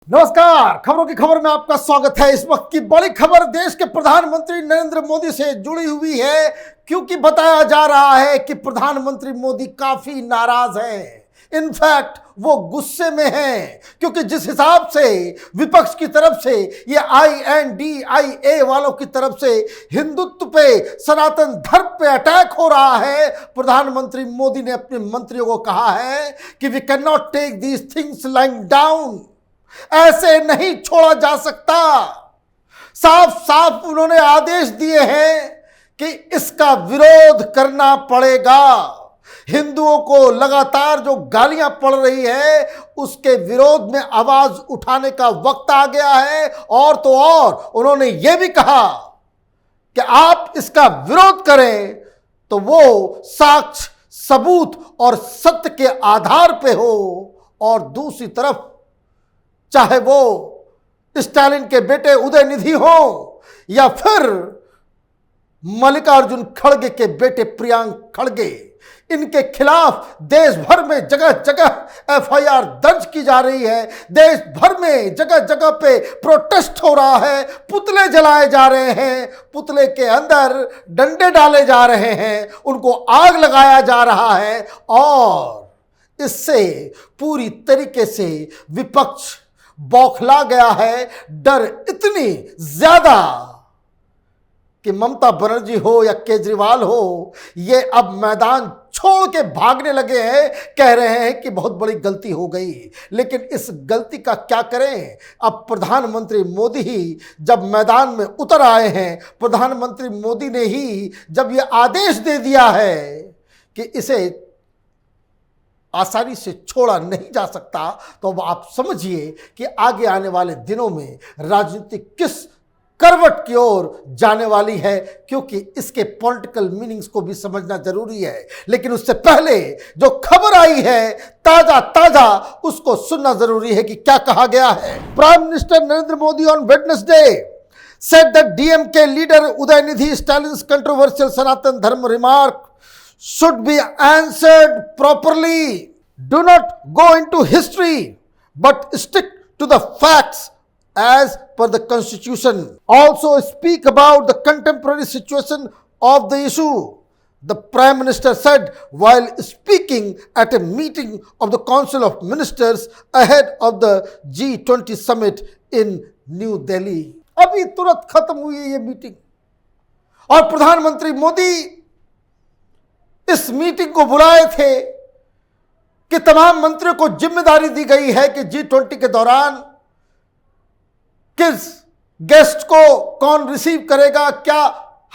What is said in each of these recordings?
नमस्कार, खबरों की खबर में आपका स्वागत है। इस वक्त की बड़ी खबर देश के प्रधानमंत्री नरेंद्र मोदी से जुड़ी हुई है, क्योंकि बताया जा रहा है कि प्रधानमंत्री मोदी काफी नाराज हैं। इनफैक्ट वो गुस्से में हैं, क्योंकि जिस हिसाब से विपक्ष की तरफ से ये INDIA वालों की तरफ से हिंदुत्व पे, सनातन धर्म पे अटैक हो रहा है, प्रधानमंत्री मोदी ने अपने मंत्रियों को कहा है कि we can not take these things lying down. ऐसे नहीं छोड़ा जा सकता। साफ साफ उन्होंने आदेश दिए हैं कि इसका विरोध करना पड़ेगा। हिंदुओं को लगातार जो गालियां पड़ रही है उसके विरोध में आवाज उठाने का वक्त आ गया है। और तो और उन्होंने यह भी कहा कि आप इसका विरोध करें तो वो साक्ष्य, सबूत और सत्य के आधार पे हो। और दूसरी तरफ चाहे वो स्टालिन के बेटे उदयनिधि हो या फिर मल्लिकार्जुन खड़गे के बेटे प्रियांक खड़गे, इनके खिलाफ देश भर में जगह जगह FIR दर्ज की जा रही है। देश भर में जगह जगह पे प्रोटेस्ट हो रहा है, पुतले जलाए जा रहे हैं, पुतले के अंदर डंडे डाले जा रहे हैं, उनको आग लगाया जा रहा है। और इससे पूरी तरीके से विपक्ष बौखला गया है। डर इतनी ज्यादा कि ममता बनर्जी हो या केजरीवाल हो, ये अब मैदान छोड़ के भागने लगे हैं। कह रहे हैं कि बहुत बड़ी गलती हो गई। लेकिन इस गलती का क्या करें? अब प्रधानमंत्री मोदी ही जब मैदान में उतर आए हैं, प्रधानमंत्री मोदी ने ही जब ये आदेश दे दिया है कि इसे आसानी से छोड़ा नहीं जा सकता, तो अब आप समझिए कि आगे आने वाले दिनों में राजनीति किस करवट की ओर जाने वाली है, क्योंकि इसके पॉलिटिकल मीनिंग्स को भी समझना जरूरी है। लेकिन उससे पहले जो खबर आई है ताजा ताजा, उसको सुनना जरूरी है कि क्या कहा गया है। Prime minister Narendra Modi on Wednesday said that DMK leader Udayanidhi Stalin's controversial Sanatan Dharma remark should be answered properly. Do not go into history, but stick to the facts as per the constitution. Also speak about the contemporary situation of the issue, the Prime Minister said while speaking at a meeting of the Council of Ministers ahead of the G20 summit in New Delhi. अभी तुरंत खत्म हुई है ये meeting, और प्रधानमंत्री मोदी इस meeting को बुलाए थे कि तमाम मंत्रियों को जिम्मेदारी दी गई है कि G20 के दौरान किस गेस्ट को कौन रिसीव करेगा, क्या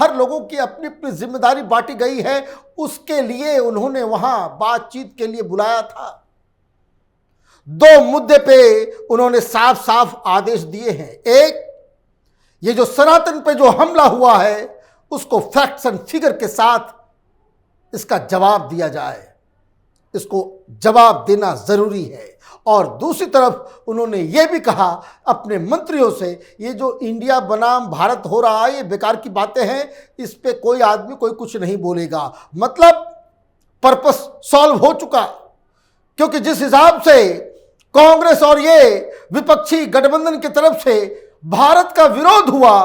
हर लोगों की अपनी अपनी जिम्मेदारी बांटी गई है। उसके लिए उन्होंने वहां बातचीत के लिए बुलाया था। दो मुद्दे पे उन्होंने साफ साफ आदेश दिए हैं। एक, ये जो सनातन पे जो हमला हुआ है उसको फैक्ट्स एंड फिगर के साथ इसका जवाब दिया जाए, इसको जवाब देना जरूरी है। और दूसरी तरफ उन्होंने ये भी कहा अपने मंत्रियों से, ये जो इंडिया बनाम भारत हो रहा है ये बेकार की बातें हैं, इस पे कोई आदमी कोई कुछ नहीं बोलेगा। मतलब पर्पस सॉल्व हो चुका, क्योंकि जिस हिसाब से कांग्रेस और ये विपक्षी गठबंधन की तरफ से भारत का विरोध हुआ,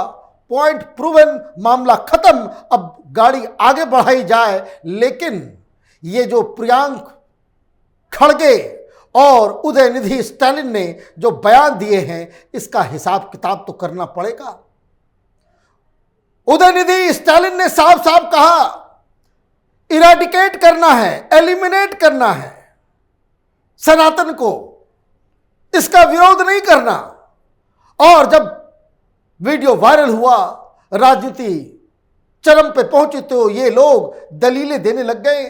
पॉइंट प्रूवन, मामला खत्म। अब गाड़ी आगे बढ़ाई जाए। लेकिन ये जो प्रियांक खड़गे और उदयनिधि स्टालिन ने जो बयान दिए हैं, इसका हिसाब किताब तो करना पड़ेगा। उदयनिधि स्टालिन ने साफ साफ कहा इरेडिकेट करना है, एलिमिनेट करना है सनातन को, इसका विरोध नहीं करना। और जब वीडियो वायरल हुआ, राजनीति चरम पे पहुंची, तो ये लोग दलीलें देने लग गए,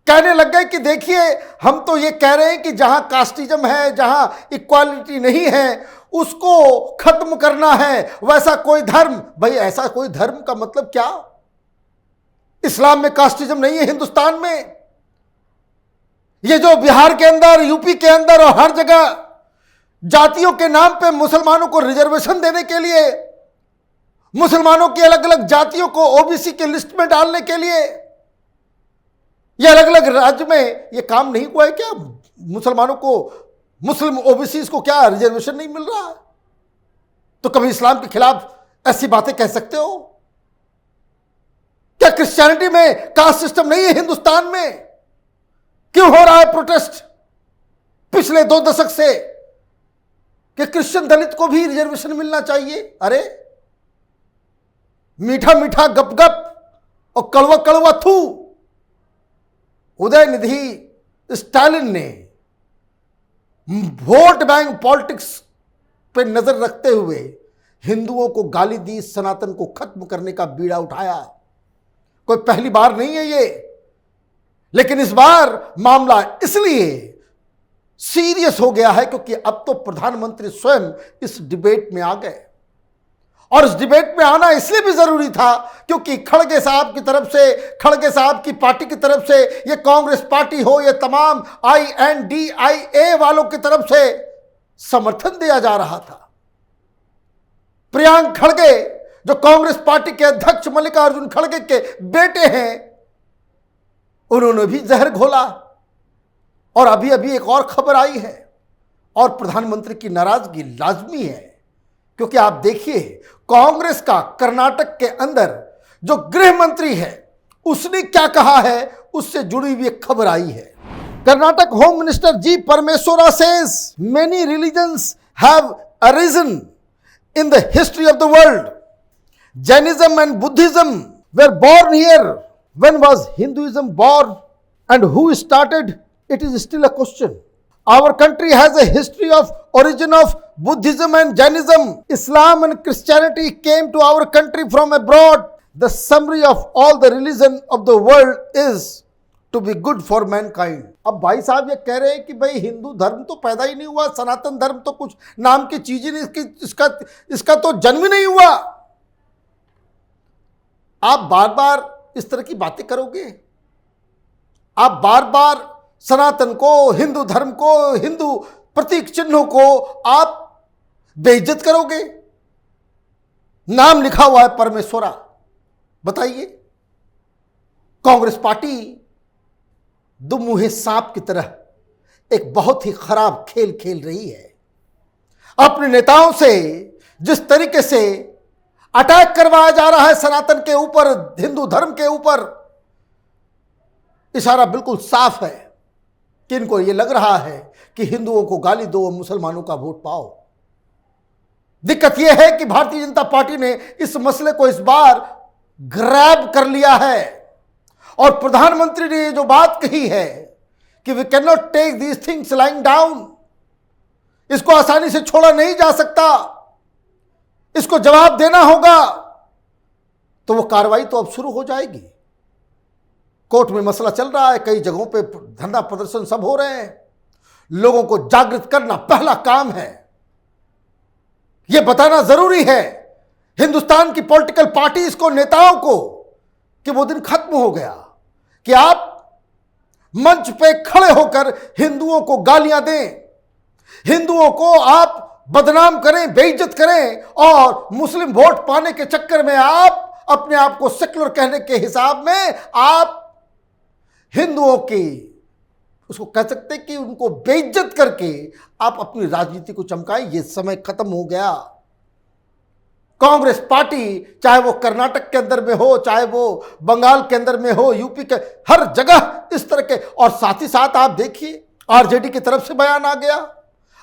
कहने लग गए कि देखिए हम तो ये कह रहे हैं कि जहां कास्टिज्म है, जहां इक्वालिटी नहीं है, उसको खत्म करना है। वैसा कोई धर्म, भाई ऐसा कोई धर्म का मतलब क्या? इस्लाम में कास्टिज्म नहीं है हिंदुस्तान में। ये जो बिहार के अंदर, यूपी के अंदर और हर जगह जातियों के नाम पे मुसलमानों को रिजर्वेशन देने के लिए, मुसलमानों की अलग अलग जातियों को OBC के लिस्ट में डालने के लिए, ये अलग अलग राज्य में ये काम नहीं हुआ है क्या? मुसलमानों को मुस्लिम ओबीसी को क्या रिजर्वेशन नहीं मिल रहा है? तो कभी इस्लाम के खिलाफ ऐसी बातें कह सकते हो? क्या क्रिश्चियनिटी में कास्ट सिस्टम नहीं है हिंदुस्तान में? क्यों हो रहा है प्रोटेस्ट पिछले 2 दशक से कि क्रिश्चियन दलित को भी रिजर्वेशन मिलना चाहिए? अरे मीठा मीठा गप गप और कड़वा कड़वा थू। उदयनिधि स्टालिन ने वोट बैंक पॉलिटिक्स पे नजर रखते हुए हिंदुओं को गाली दी, सनातन को खत्म करने का बीड़ा उठाया। कोई पहली बार नहीं है ये, लेकिन इस बार मामला इसलिए सीरियस हो गया है क्योंकि अब तो प्रधानमंत्री स्वयं इस डिबेट में आ गए। और इस डिबेट में आना इसलिए भी जरूरी था क्योंकि खड़गे साहब की तरफ से, खड़गे साहब की पार्टी की तरफ से, ये कांग्रेस पार्टी हो, ये तमाम INDIA वालों की तरफ से समर्थन दिया जा रहा था। प्रियांक खड़गे जो कांग्रेस पार्टी के अध्यक्ष मल्लिकार्जुन खड़गे के बेटे हैं, उन्होंने भी जहर घोला। और अभी अभी एक और खबर आई है और प्रधानमंत्री की नाराजगी लाजमी है क्योंकि आप देखिए कांग्रेस का कर्नाटक के अंदर जो गृह मंत्री है उसने क्या कहा है, उससे जुड़ी हुई एक खबर आई है। कर्नाटक होम मिनिस्टर जी परमेश्वरा says many religions have arisen in the history of the world. Jainism and Buddhism were born here. When was Hinduism born and who started? It is still a question. Our country has a history of origin of Buddhism and Jainism. Islam and Christianity came to our country from abroad. The summary of all the religion of the world is to be good for mankind. अब भाई साहब ये कह रहे हैं कि भाई हिंदू धर्म तो पैदा ही नहीं हुआ, सनातन धर्म तो कुछ नाम की चीज ही नहीं, इसका तो जन्म ही नहीं हुआ। आप बार बार इस तरह की बातें करोगे, आप बार बार सनातन को, हिंदू धर्म को, हिंदू प्रतीक चिन्हों को आप बेइज्जत करोगे। नाम लिखा हुआ है परमेश्वरा। बताइए, कांग्रेस पार्टी दुमुहे सांप की तरह एक बहुत ही खराब खेल खेल रही है। अपने नेताओं से जिस तरीके से अटैक करवाया जा रहा है सनातन के ऊपर, हिंदू धर्म के ऊपर, इशारा बिल्कुल साफ है कि इनको यह लग रहा है कि हिंदुओं को गाली दो, मुसलमानों का वोट पाओ। दिक्कत यह है कि भारतीय जनता पार्टी ने इस मसले को इस बार ग्रैब कर लिया है और प्रधानमंत्री ने जो बात कही है कि we can not take these things lying down, इसको आसानी से छोड़ा नहीं जा सकता, इसको जवाब देना होगा, तो वो कार्रवाई तो अब शुरू हो जाएगी। कोर्ट में मसला चल रहा है, कई जगहों पे धरना प्रदर्शन सब हो रहे हैं। लोगों को जागृत करना पहला काम है। यह बताना जरूरी है हिंदुस्तान की पॉलिटिकल पार्टीज को, नेताओं को, कि वो दिन खत्म हो गया कि आप मंच पे खड़े होकर हिंदुओं को गालियां दें, हिंदुओं को आप बदनाम करें, बेइज्जत करें और मुस्लिम वोट पाने के चक्कर में आप अपने आप को सेक्युलर कहने के हिसाब में आप हिंदुओं की, उसको कह सकते कि उनको बेइज्जत करके आप अपनी राजनीति को चमकाएं। ये समय खत्म हो गया। कांग्रेस पार्टी चाहे वो कर्नाटक के अंदर में हो, चाहे वो बंगाल के अंदर में हो, यूपी के हर जगह इस तरह के, और साथ ही साथ आप देखिए आरजेडी की तरफ से बयान आ गया।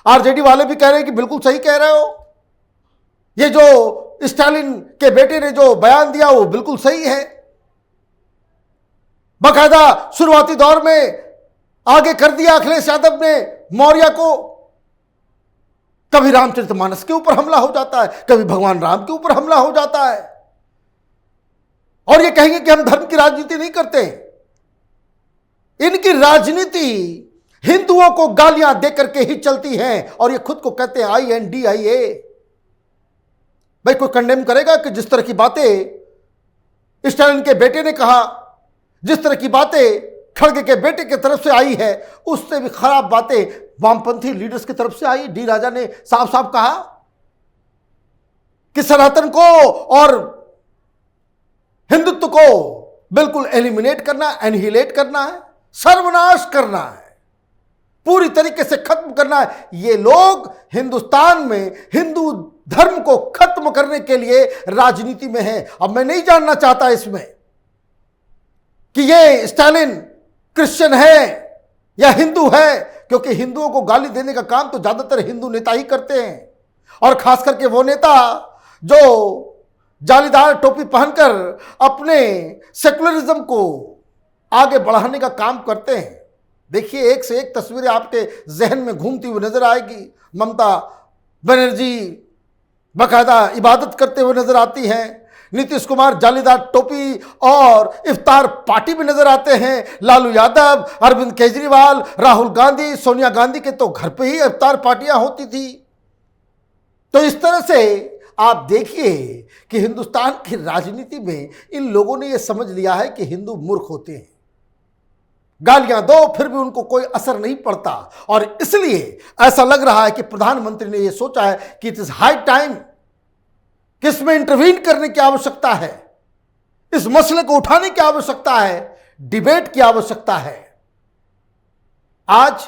आरजेडी वाले भी कह रहे हैं कि बिल्कुल सही कह रहे हो, ये जो स्टालिन के बेटे ने जो बयान दिया वो बिल्कुल सही है। बाकायदा शुरुआती दौर में आगे कर दिया अखिलेश यादव ने मौर्य को। कभी रामचरितमानस के ऊपर हमला हो जाता है, कभी भगवान राम के ऊपर हमला हो जाता है, और ये कहेंगे कि हम धर्म की राजनीति नहीं करते। इनकी राजनीति हिंदुओं को गालियां देकर के ही चलती है और ये खुद को कहते हैं INDIA। भाई कोई कंडेम करेगा कि जिस तरह की बातें स्टालिन के बेटे ने कहा, जिस तरह की बातें खड़गे के बेटे की तरफ से आई है, उससे भी खराब बातें वामपंथी लीडर्स की तरफ से आई। डी राजा ने साफ साफ कहा कि सनातन को और हिंदुत्व को बिल्कुल एलिमिनेट करना, एनहिलेट करना है, सर्वनाश करना है, पूरी तरीके से खत्म करना है। ये लोग हिंदुस्तान में हिंदू धर्म को खत्म करने के लिए राजनीति में हैं। अब मैं नहीं जानना चाहता इसमें कि ये स्टालिन क्रिश्चियन है या हिंदू है, क्योंकि हिंदुओं को गाली देने का काम तो ज्यादातर हिंदू नेता ही करते हैं, और खास करके वो नेता जो जालीदार टोपी पहनकर अपने सेकुलरिज्म को आगे बढ़ाने का काम करते हैं। देखिए, एक से एक तस्वीरें आपके जहन में घूमती हुई नजर आएगी। ममता बनर्जी बाकायदा इबादत करते हुए नजर आती हैं, नीतीश कुमार जालीदार टोपी और इफ्तार पार्टी में नजर आते हैं, लालू यादव, अरविंद केजरीवाल, राहुल गांधी, सोनिया गांधी के तो घर पे ही इफ्तार पार्टियां होती थी। तो इस तरह से आप देखिए कि हिंदुस्तान की राजनीति में इन लोगों ने यह समझ लिया है कि हिंदू मूर्ख होते हैं, गालियां दो फिर भी उनको कोई असर नहीं पड़ता। और इसलिए ऐसा लग रहा है कि प्रधानमंत्री ने यह सोचा है कि इट इज हाई टाइम कि इसमें इंटरवीन करने की आवश्यकता है, इस मसले को उठाने की आवश्यकता है, डिबेट की आवश्यकता है। आज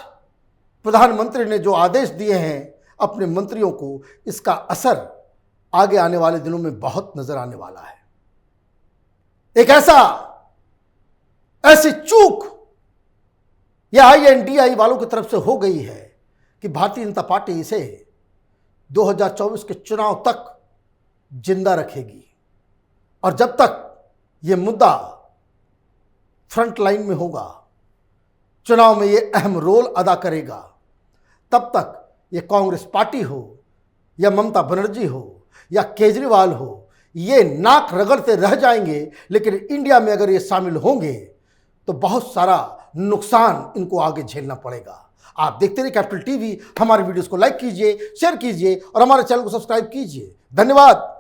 प्रधानमंत्री ने जो आदेश दिए हैं अपने मंत्रियों को, इसका असर आगे आने वाले दिनों में बहुत नजर आने वाला है। एक ऐसी चूक यह INDI वालों की तरफ से हो गई है कि भारतीय जनता पार्टी इसे 2024 के चुनाव तक जिंदा रखेगी, और जब तक यह मुद्दा फ्रंट लाइन में होगा, चुनाव में यह अहम रोल अदा करेगा, तब तक यह कांग्रेस पार्टी हो या ममता बनर्जी हो या केजरीवाल हो, ये नाक रगड़ते रह जाएंगे। लेकिन इंडिया में अगर ये शामिल होंगे तो बहुत सारा नुकसान इनको आगे झेलना पड़ेगा। आप देखते रहिए कैपिटल टीवी। हमारे वीडियोस को लाइक कीजिए, शेयर कीजिए और हमारे चैनल को सब्सक्राइब कीजिए। धन्यवाद।